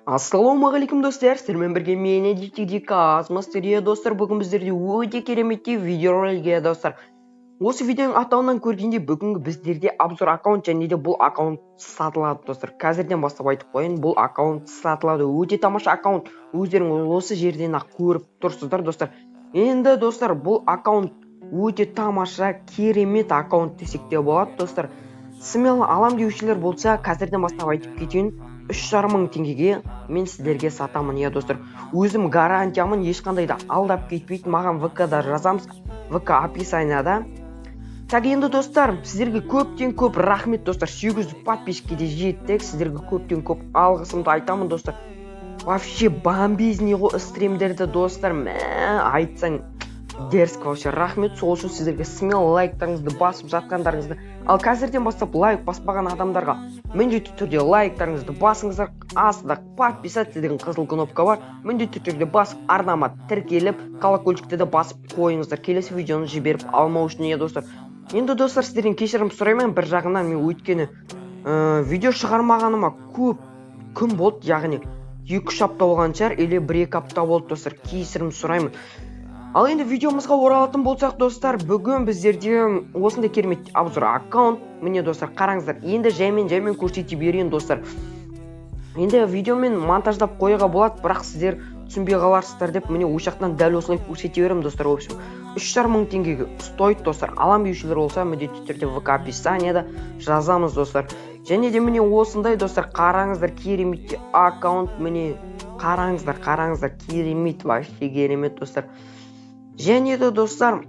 Ассалаумағалейкум достар, сіздермен бірге мен Эдитиди Казмастерия достар. Бүгін біздерде өте кереметтей видеороликия достар. Осы видеоның атауынан көргенде бүгінгі біздерде обзор аккаунт және де бұл аккаунт сатылады достар. Қазірден бастап айтып қояйын, бұл аккаунт сатылады. Өте тамаша аккаунт. Өздеріңіз осы жерден ақ көріп тұрсыздар достар. Енді достар, бұл аккаунт өте тамаша, керемет аккаунт десек те болады достар. Смело алам деушілер болса, қазірден бастап айтып кетейін. 3,5 мың теңгеге мен сіздерге сатамын, иә достар. Өзім гарантиямын, ешқандай да алдап кетпейді. Маған ВК-да жазамыз, ВК описанияда. Так, енді достар, сіздерге көптен көп рахмет достар. 800 подписчикке жеттік. Сіздерге көптен көп алғысымды айтамын достар. Вообще бомбезный ғой стримдерді достар. Айтсаң дерзк, вообще рахмет. Сол үшін сіздерге смело лайктарыңызды басып жатқандарыңызды. Ал қазірден бастап лайк баспаған адамдарға міндетті түрде лайктарыңызды басыңыздар. Астында подписаться деген қызыл кнопка бар. Міндетті түрде басып, арнама тіркеліп, колокольчикті де басып қойыңыздар. Келесі видеоны жіберіп алмау үшін, иә достар. Енді достар, сіздерден кешірім сұраймын. Bir жағынан мен өйткені видео шығармағаныма көп күн болды, яғни 2-3 апта болған шығар, или 1-2 апта болды достар. Кешірім сұраймын. Ал енді видеомызға оралатын болсақ достар, бүгін біздерде осындай керемет обзор аккаунт. Міне достар, қараңыздар. Енді жаймен көрсете берейін достар. Енді видеомен монтаждап қоюға болады, бірақ сіздер түсінбей қаларсыздар деп міне ошақтан дәл осылай көрсете беремін достар. В общем, 3,5 мың теңгеге стоит достар. Алам деушілер болса, міндетті түрде ВК описанияда жазамыз достар. Және де міне осындай достар, қараңыздар, керемет аккаунт. Міне қараңыздар, керемет, вообще керемет достар. Және де достар,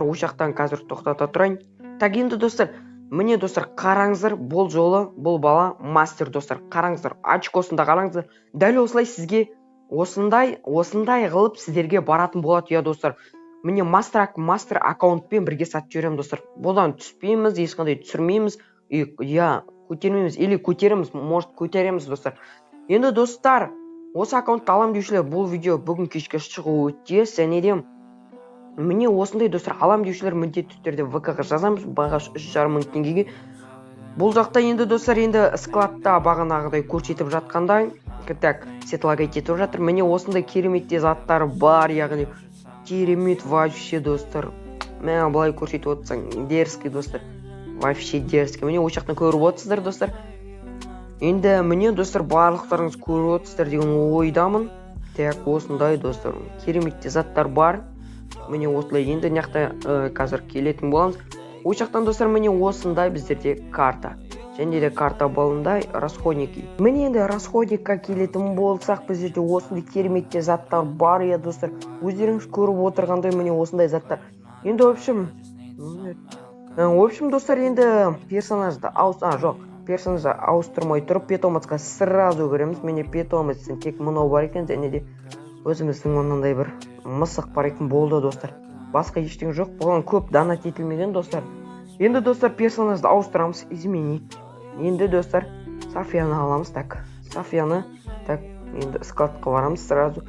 ошақтан қазір тоқтата тұрайын. Так, енді достар, міне достар, қараңыздар, бұл жолы бұл бала мастер достар. Қараңыздар, очкосында қараңыздар. Дәл осылай сізге осындай қылып сіздерге баратын болады, иә достар. Міне мастер аккаунтпен бірге сатып жіберемін достар. Бұдан түспейміз, ешқандай түсірмейміз, көтермейміз, или көтереміз, может көтереміз достар. Енді достар, осы аккаунтты алам деушілер, бұл видео бүгін кешке шығуы тиіс. Және де міне осындай достар, алам деушілер міндетті түрде ВК-ға жазамыз, бағасы 3,5 мың теңгеге. Бұл жақта енді достар, енді складта бағанағыдай көрсетіп жатқандай, так, сетлагайт етіп жатыр. Міне осындай кереметте заттар бар, яғни керемет вообще достар. Мен былай көрсетіп отырсаң, дерзкий достар. Вообще дерзкий. Міне ошақтан көріп отырсыздар достар. Енді міне достар, барлықтарыңыз көріп отырсыздар деген ойдамын. Так, осындай достар, кереметте заттар бар. Міне осылай. Енді нақта қазір келетін боламыз. Ошақтан достар, міне осындай біздерде карта. Және де карта балындай расходники. Міне енді расходникқа келетін болсақ, біздерде осындай кереметте заттар бар, иә достар. Өздеріңіз көріп отырғандай міне осындай заттар. Енді в общем достар, енді персонажды ауыстырмай тұрып питомецқа сразу кіреміз. Міне питомецтің тек мынау бар екен, және де өзіміздің ондай бір мысық бар екен, болды достар. Басқа ештеңе жоқ. Бұған көп донат етілмеген достар. Енді достар, персонажды ауыстырамыз, изменить. Енді достар, Софияны аламыз. Так, Софияны, так, енді складқа барамыз сразу.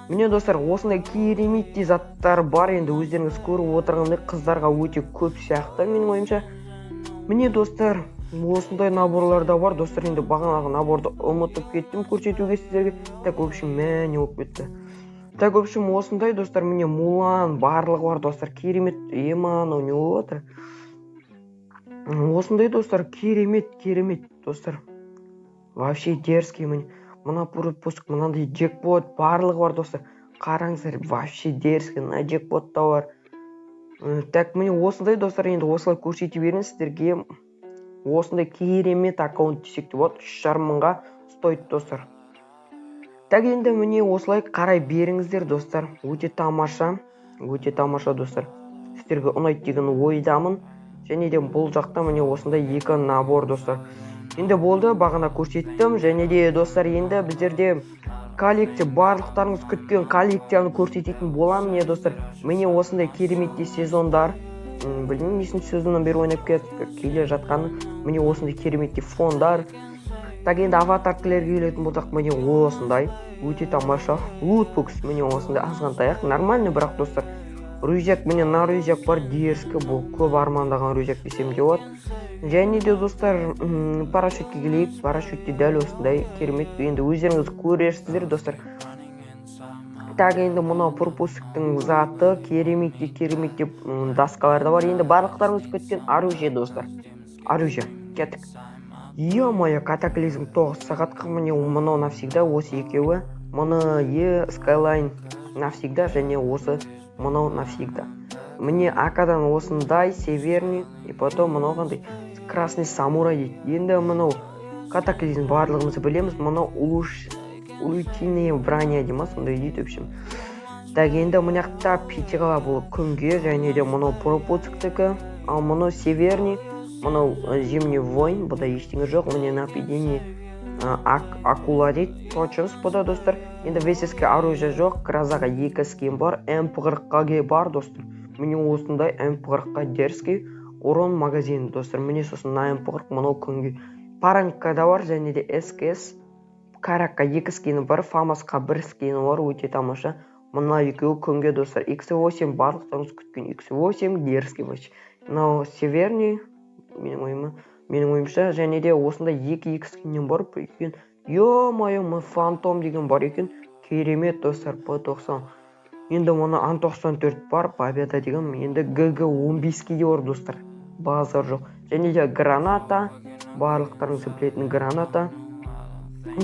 Міне достар, осындай кереметте заттар бар. Енді өздеріңіз көріп отырғандай қыздарға өте көп сияқты, менің ойымша. Міне достар, осындай наборларда бар достар. Енді бағанағы наборды ұмытып кеттім көрсетуге сіздерге. Так, в общем, не болып кетті. Так, в общем, осындай достар, міне Мулан барлығы бар достар. Керемет, анау не отыр. Осындай достар, керемет достар. Вообще дерзкий. Мына пуск, мынандай джекпот барлығы бар достар. Қараңыздар, вообще дерзкий, мына джекпотта бар. Так, міне осындай достар, енді осылай көрсете берейін сіздерге. Осындай керемет аккаунт десек те болады, 3,5 мыңға стоит достар. Так, енді міне осылай қарай беріңіздер достар. Өте тамаша достар. Сіздерге ұнайды деген ойдамын. Және де бұл жақта міне осындай 2 набор достар. Енді болды, бағана көрсеттім. Және де достар, енді біздерде коллекция, барлықтарыңыз күткен коллекцияны көрсететін боламын, не достар. Міне осындай кереметте сезондар. Білмеймін, несін сезоннан бері ойнап келе жатқаны. Міне осындай кереметте фондар. Так, енді аватаркілерге келетін болсақ, міне осындай өте тамаша лутбокс. Міне осындай азғантаяқ, нормальный бірақ достар. рюкзак, міне мына рюкзак бар, дерзкі, бұл көп армандаған рюкзак десем де болады. Және де достар, парашютке келейік. Парашютте дәл осындай керемет, енді өздеріңіз көресіздер достар. Так, енді мынау пропусктың заты керемет деп доскаларда бар. Енді барлықтарыңыз күткен оружие достар. Оружие, кеттік. Е-мое, катаклизм 9 сағатқа, міне мынау навсегда, осы екеуі. Мұны Skyline навсегда, және осы мынау навсегда. Міне акадан осындай, северный, и потом мынау қандай красный самурай дейді. Енді мынау катаклизм барлығымыз білеміз. Мынау улучшенное броня дейді ма, сондай дейді өпшім. Так, енді мұнақта пичіғала бұл күнге, және де мынау пропусктікі, ал мынау северный, мынау зимний войн, бұда ештеңе жоқ. Міне нападение акула дейді, точыңыз бұда достар. Енді весеске оружие жоқ, гразаға 2 скин бар, М40-ға бар достар. Міне осындай М40-ға дерзкий урон магазин достар. Міне сосын на М40 мынау күнге. Паранкада бар, және де СКС. Каракқа 2 скины бар, Фамасқа 1 скины бар, өте тамаша. Мына екеуі күнге достар. X8 барлықтарыңыз күткен X8 дерзкий вообще. Мынау северный, менің ойымша, және де осында 2 скиннен бар екен. Е-мое, фантом деген бар екен. Керемет достар, P90. Енді мұны Ан-94 бар, Победа деген. Енді ГГ-15 бар достар. Базар жоқ. Және де граната, барлықтарыңызды білетін граната.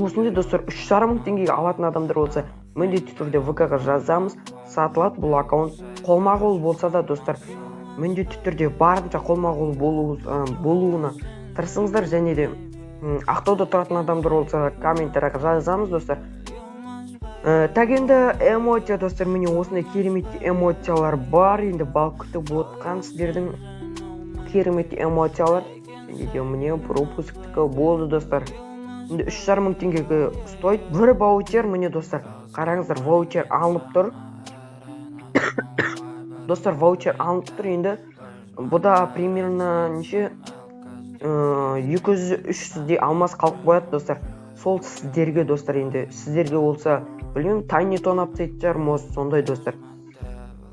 Осындай достар, 3,5 мың теңгеге алатын адамдар болса, міндетті түрде ВК-ға жазамыз, сатылады бұл аккаунт. Қолма-қол болса да достар, міндетті түрде барынша қолма-қол болуына тырысыңыздар. Және де Ақтауда тұратын адамдар болса, комментарияға жазамыз достар. Так, енді эмоция достар, міне осындай керемет эмоциялар бар. Енді бал күтіп отқан сіздердің керемет эмоциялар. Және де міне пропусктікі болды достар. Енді 3,5 мың теңгеге стоит. Бір ваучер, міне достар, қараңыздар, ваучер алынып тұр. Достар, ваучер алынып тұр. Енді бұда примерно неше 200-300 алмас қалып қояды достар. Сол сіздерге достар, енді сіздерге болса, білмеймін, тайни тонап сеттер моз, сондай достар.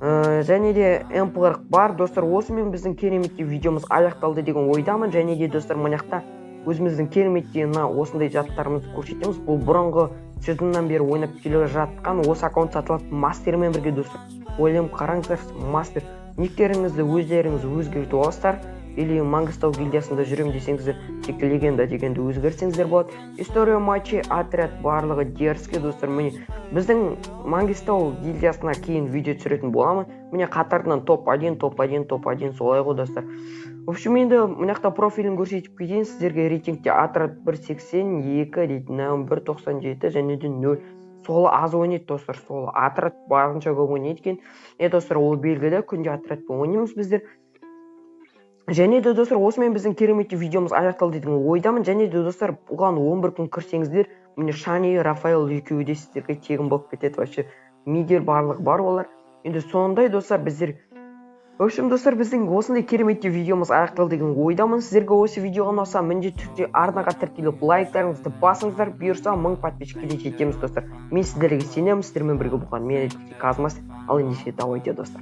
Және де М40 бар достар. Осымен біздің кереметті видеомыз аяқталды деген ойдамын. Және де достар, мұнақта өзіміздің кереметтен осындай жаттарымызды көрсетеміз. Бұл бұрынғы сезоннан бері ойнап келе жатқан осы аккаунт сатылатын мастермен бірге достар. Ойлайым, қараңыздар, мастер никтеріңізді өздеріңіз өзгертіп аласыздар. Или Маңғыстау гильдиясында жүрем десеңіздер, тек легенда дегенді өзгертсеңіздер болады. История матчы, отряд барлығы дерзкий достар. Міне біздің Маңғыстау гильдиясына кейін видео түсіретін боламын. Міне қатарынан топ-1 солай ғой достар. В общем, енді мұнақта профилін көрсетіп кетейін сіздерге. Рейтингте отряд 182, рейтинг 197 және де 0. Солы аз ойнайды достар. Солы отряд барынша көп ойнайды екен. Достар, ол белгілі, күнде отрядпен ойнаймыз біздер. Және де достар, осымен біздің кереметті видеомыз аяқталды деген ойдамын. Және де достар, бұған 11 күн кірсеңіздер, міне Шани, Рафаэл екеуі де сіздерге тегін болып кетеді. Вообще Мигель барлық бар олар. Енді сондай достар, біздер в общем достар, біздің осындай кереметті видеомыз аяқталды деген ойдамын. Сіздерге осы видеоға ұнаса, міндетті түрде арнаға тіркеліп лайктарыңызды басыңыздар, бұйырса 1000 подписчикке жетеміз достар. Мен сіздерге сенемін, сіздермен бірге болған мен Казмас. Ал ендеше давайте достар.